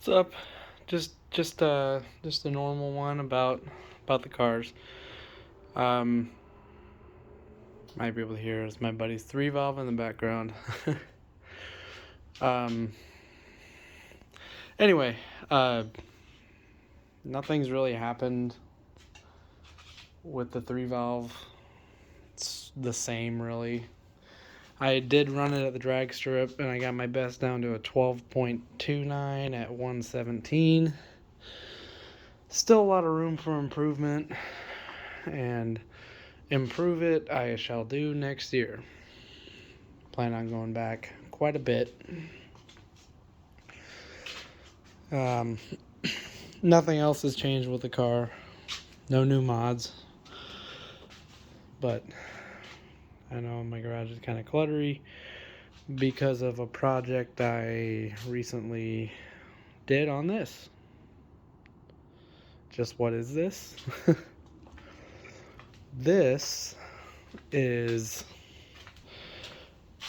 What's up? Just a normal one about the cars. Um, might be able to hear is my buddy's 3 valve in the background. um, anyway, uh, nothing's really happened with the 3 valve. It's the same really. I did run it at the drag strip and I got my best down to a 12.29 at 117. Still a lot of room for improvement, and improve it I shall do next year. Plan on going back quite a bit. Nothing else has changed with the car. No new mods. But I know my garage is kind of cluttery because of a project I recently did on this. Just what is this? This is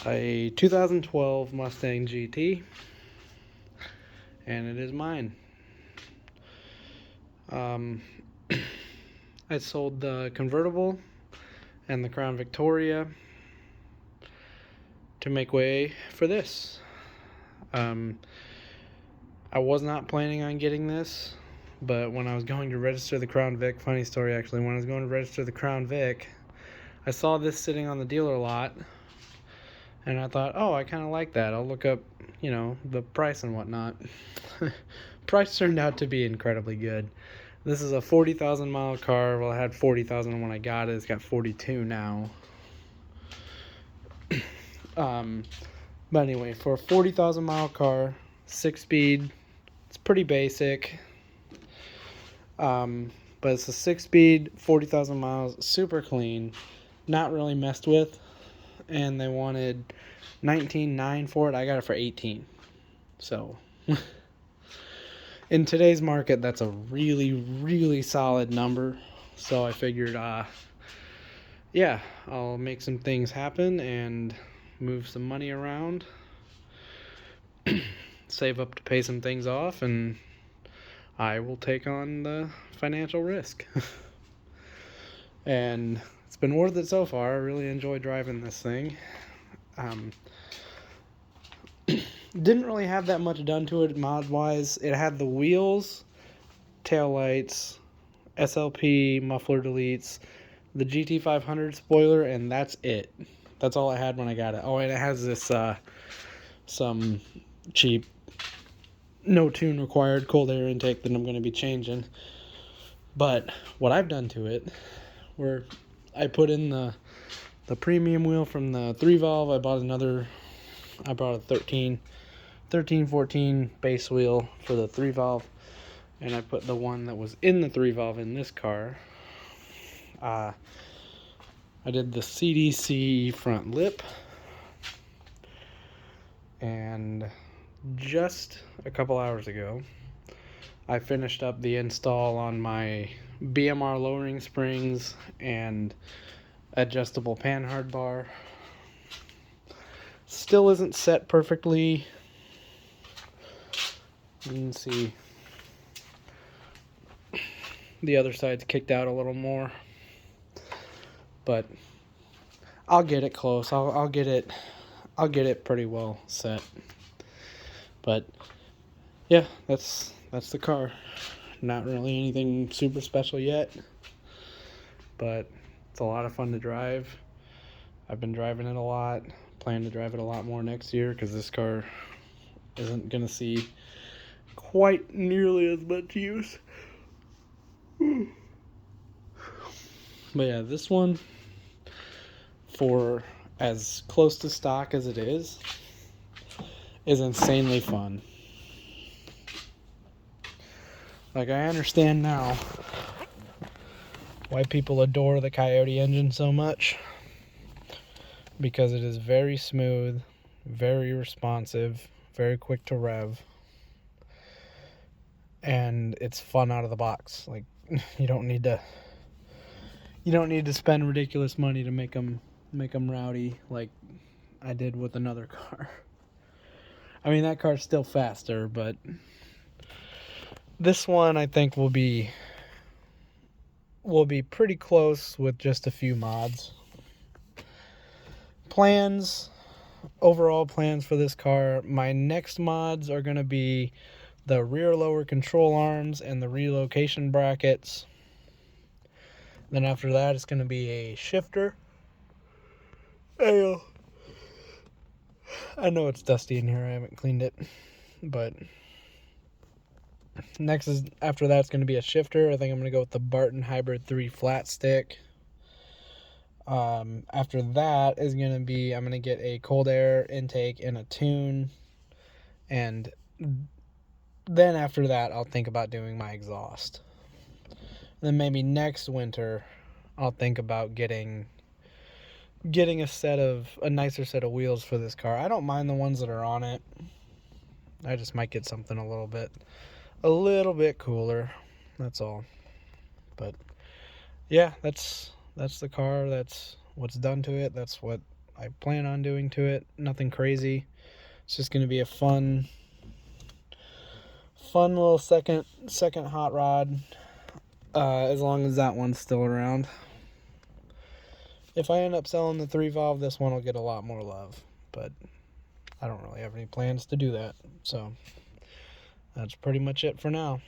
a 2012 Mustang GT, and it is mine. I sold the convertible and the Crown Victoria to make way for this. I was not planning on getting this, but when I was going to register the Crown Vic, funny story actually, when I was going to register the Crown Vic, I saw this sitting on the dealer lot, and I thought, oh, I kind of like that. I'll look up, the price and whatnot. Price turned out to be incredibly good. This is a 40,000 mile car. Well, it had 40,000 when I got it. It's got 42 now. But anyway, for a 40,000 mile car, 6-speed, it's pretty basic. But it's a 6-speed, 40,000 miles, super clean, not really messed with. And they wanted $19,900 for it. I got it for $18,000. So in today's market, that's a really, really solid number. So I figured, yeah, I'll make some things happen and move some money around, save up to pay some things off, and I will take on the financial risk. And it's been worth it so far. I really enjoy driving this thing. Didn't really have that much done to it mod-wise. It had the wheels, taillights, SLP, muffler deletes, the GT500 spoiler, and that's it. That's all I had when I got it. Oh, and it has this some cheap, no tune required cold air intake that I'm going to be changing. But what I've done to it, where I put in the premium wheel from the 3-valve, I brought a 14 base wheel for the 3-valve, and I put the one that was in the 3-valve in this car. I did the CDC front lip, and just a couple hours ago, I finished up the install on my BMR lowering springs and adjustable panhard bar. Still isn't set perfectly. You can see the other side's kicked out a little more, but I'll get it close. I'll get it pretty well set. But yeah, that's the car. Not really anything super special yet, but it's a lot of fun to drive. I've been driving it a lot. Plan to drive it a lot more next year because this car isn't gonna see quite nearly as much use. But yeah, this one, for as close to stock as it is insanely fun. Like, I understand now why people adore the Coyote engine so much, because it is very smooth, very responsive, very quick to rev, and it's fun out of the box. Like, you don't need to spend ridiculous money to make them rowdy like I did with another car. I mean, that car's still faster, but This one I think will be pretty close with just a few mods. Overall plans for this car, my next mods are going to be the rear lower control arms and the relocation brackets. Then after that, it's going to be a shifter. I know it's dusty in here, I haven't cleaned it, but after that, it's going to be a shifter. I think I'm going to go with the Barton Hybrid 3 flat stick. After that is going to be, I'm going to get a cold air intake and a tune. And then after that, I'll think about doing my exhaust. Then maybe next winter, I'll think about getting a nicer set of wheels for this car. I don't mind the ones that are on it. I just might get something a little bit cooler. That's all. But yeah, that's the car. That's what's done to it. That's what I plan on doing to it. Nothing crazy. It's just going to be a fun little second hot rod, as long as that one's still around. If I end up selling the 3-valve, this one will get a lot more love, but I don't really have any plans to do that. So that's pretty much it for now.